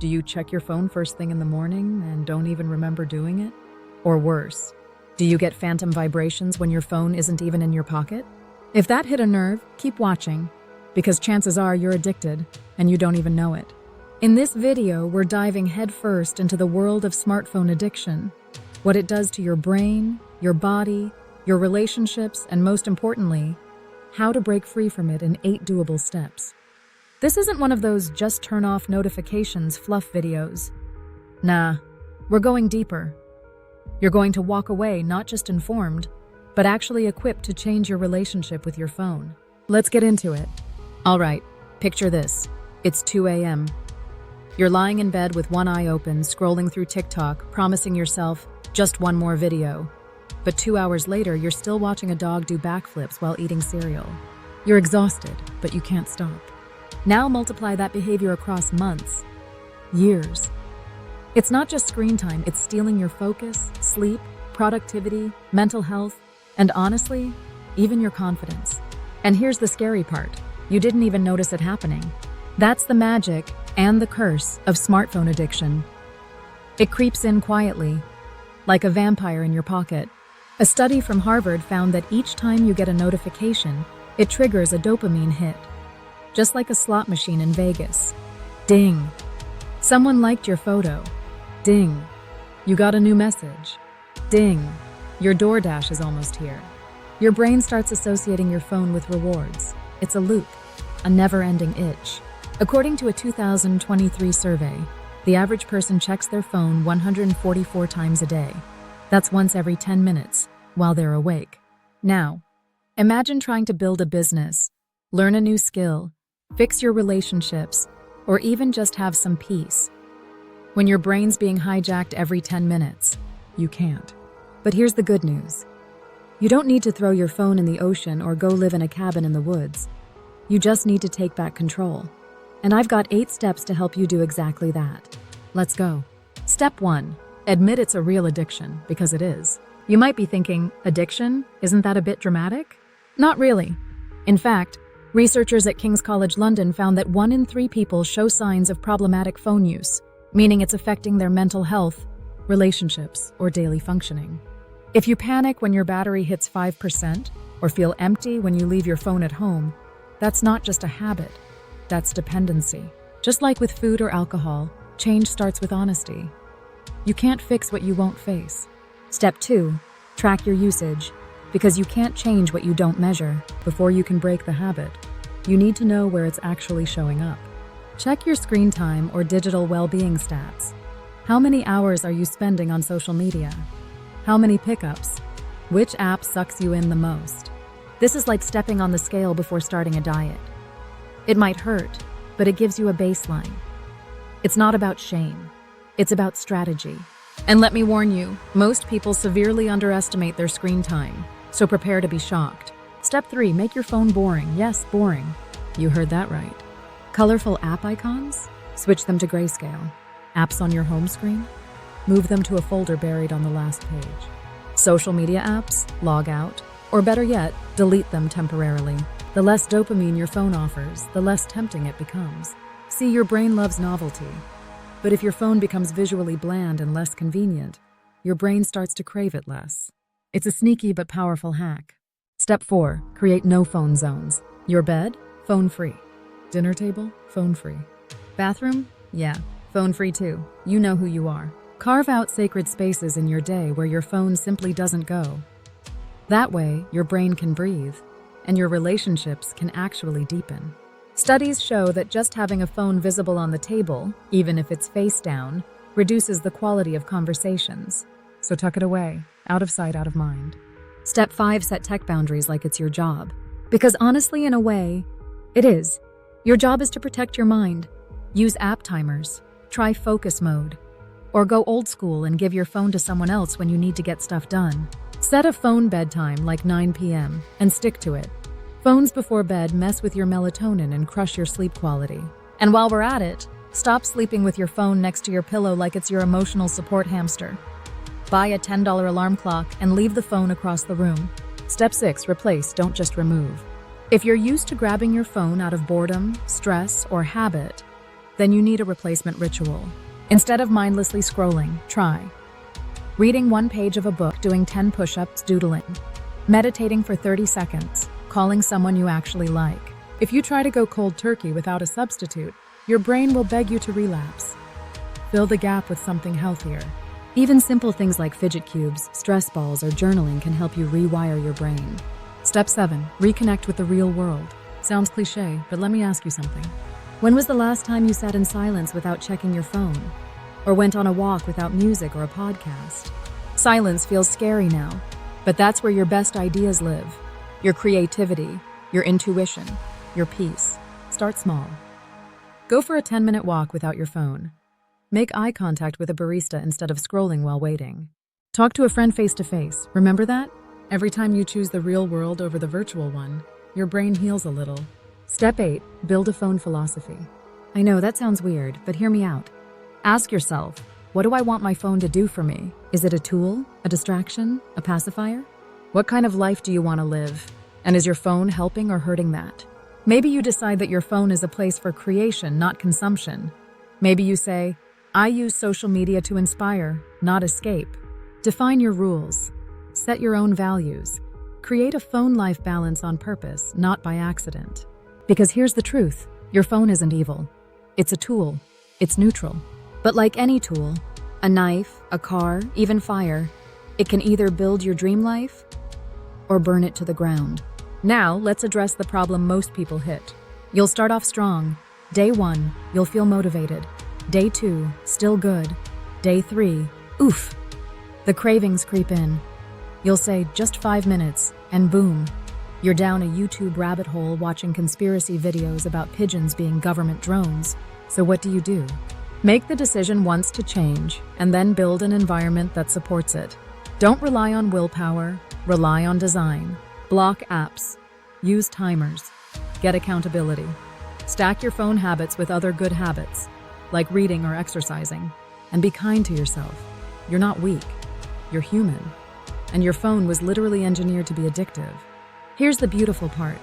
Do you check your phone first thing in the morning and don't even remember doing it? Or worse, do you get phantom vibrations when your phone isn't even in your pocket? If that hit a nerve, keep watching, because chances are you're addicted and you don't even know it. In this video, we're diving headfirst into the world of smartphone addiction, what it does to your brain, your body, your relationships, and most importantly, how to break free from it in 8 doable steps. This isn't one of those just turn off notifications fluff videos. Nah, we're going deeper. You're going to walk away not just informed, but actually equipped to change your relationship with your phone. Let's get into it. All right, picture this. It's 2 a.m. You're lying in bed with one eye open, scrolling through TikTok, promising yourself just one more video. But 2 hours later, you're still watching a dog do backflips while eating cereal. You're exhausted, but you can't stop. Now multiply that behavior across months, years. It's not just screen time, it's stealing your focus, sleep, productivity, mental health, and honestly, even your confidence. And here's the scary part. You didn't even notice it happening. That's the magic and the curse of smartphone addiction. It creeps in quietly, like a vampire in your pocket. A study from Harvard found that each time you get a notification, it triggers a dopamine hit. Just like a slot machine in Vegas. Ding. Someone liked your photo. Ding. You got a new message. Ding. Your DoorDash is almost here. Your brain starts associating your phone with rewards. It's a loop, a never-ending itch. According to a 2023 survey, the average person checks their phone 144 times a day. That's once every 10 minutes, while they're awake. Now, imagine trying to build a business, learn a new skill, fix your relationships, or even just have some peace. When your brain's being hijacked every 10 minutes, you can't. But here's the good news. You don't need to throw your phone in the ocean or go live in a cabin in the woods. You just need to take back control. And I've got 8 steps to help you do exactly that. Let's go. Step 1. Admit it's a real addiction, because it is. You might be thinking, addiction? Isn't that a bit dramatic? Not really. In fact, researchers at King's College London found that 1 in 3 people show signs of problematic phone use, meaning it's affecting their mental health, relationships, or daily functioning. If you panic when your battery hits 5% or feel empty when you leave your phone at home, that's not just a habit, that's dependency. Just like with food or alcohol, change starts with honesty. You can't fix what you won't face. Step 2, track your usage. Because you can't change what you don't measure. Before you can break the habit, you need to know where it's actually showing up. Check your screen time or digital well-being stats. How many hours are you spending on social media? How many pickups? Which app sucks you in the most? This is like stepping on the scale before starting a diet. It might hurt, but it gives you a baseline. It's not about shame. It's about strategy. And let me warn you, most people severely underestimate their screen time. So prepare to be shocked. Step 3, make your phone boring. Yes, boring. You heard that right. Colorful app icons? Switch them to grayscale. Apps on your home screen? Move them to a folder buried on the last page. Social media apps? Log out. Or better yet, delete them temporarily. The less dopamine your phone offers, the less tempting it becomes. See, your brain loves novelty. But if your phone becomes visually bland and less convenient, your brain starts to crave it less. It's a sneaky but powerful hack. Step 4, create no phone zones. Your bed? Phone free. Dinner table? Phone free. Bathroom? Yeah, phone free too. You know who you are. Carve out sacred spaces in your day where your phone simply doesn't go. That way, your brain can breathe, and your relationships can actually deepen. Studies show that just having a phone visible on the table, even if it's face down, reduces the quality of conversations. So tuck it away. Out of sight, out of mind. Step 5, set tech boundaries like it's your job. Because honestly, in a way, it is. Your job is to protect your mind. Use app timers. Try focus mode. Or go old school and give your phone to someone else when you need to get stuff done. Set a phone bedtime like 9 p.m. and stick to it. Phones before bed mess with your melatonin and crush your sleep quality. And while we're at it, stop sleeping with your phone next to your pillow like it's your emotional support hamster. Buy a $10 alarm clock and leave the phone across the room. Step 6, replace, don't just remove. If you're used to grabbing your phone out of boredom, stress, or habit, Then you need a replacement ritual. Instead of mindlessly scrolling, try reading one page of a book, doing 10 push-ups, doodling, meditating for 30 seconds, calling someone you actually like. If you try to go cold turkey without a substitute, your brain will beg you to relapse. Fill the gap with something healthier. Even simple things like fidget cubes, stress balls, or journaling can help you rewire your brain. Step 7. Reconnect with the real world. Sounds cliche, but let me ask you something. When was the last time you sat in silence without checking your phone? Or went on a walk without music or a podcast? Silence feels scary now, but that's where your best ideas live. Your creativity, your intuition, your peace. Start small. Go for a 10-minute walk without your phone. Make eye contact with a barista instead of scrolling while waiting. Talk to a friend face-to-face. Remember that? Every time you choose the real world over the virtual one, your brain heals a little. Step 8. Build a phone philosophy. I know that sounds weird, but hear me out. Ask yourself, what do I want my phone to do for me? Is it a tool, a distraction, a pacifier? What kind of life do you want to live? And is your phone helping or hurting that? Maybe you decide that your phone is a place for creation, not consumption. Maybe you say, I use social media to inspire, not escape. Define your rules. Set your own values. Create a phone-life balance on purpose, not by accident. Because here's the truth, your phone isn't evil. It's a tool. It's neutral. But like any tool, a knife, a car, even fire, it can either build your dream life or burn it to the ground. Now, let's address the problem most people hit. You'll start off strong. Day 1, you'll feel motivated. Day 2, still good. Day 3, oof. The cravings creep in. You'll say, just 5 minutes, and boom, you're down a YouTube rabbit hole watching conspiracy videos about pigeons being government drones. So what do? Make the decision once to change, and then build an environment that supports it. Don't rely on willpower, rely on design. Block apps. Use timers. Get accountability. Stack your phone habits with other good habits, like reading or exercising. And be kind to yourself. You're not weak. You're human. And your phone was literally engineered to be addictive. Here's the beautiful part.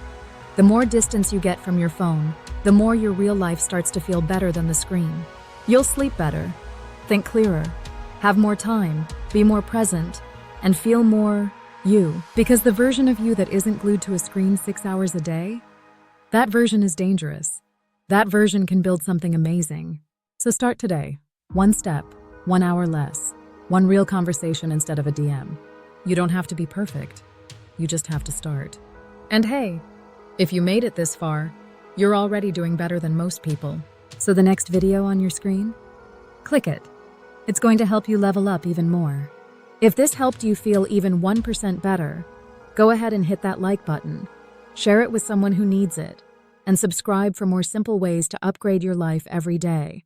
The more distance you get from your phone, the more your real life starts to feel better than the screen. You'll sleep better, think clearer, have more time, be more present, and feel more you. Because the version of you that isn't glued to a screen 6 hours a day, that version is dangerous. That version can build something amazing. So start today. 1 step, 1 hour less, 1 real conversation instead of a DM. You don't have to be perfect. You just have to start. And hey, if you made it this far, you're already doing better than most people. So the next video on your screen? Click it. It's going to help you level up even more. If this helped you feel even 1% better, go ahead and hit that like button, share it with someone who needs it, and subscribe for more simple ways to upgrade your life every day.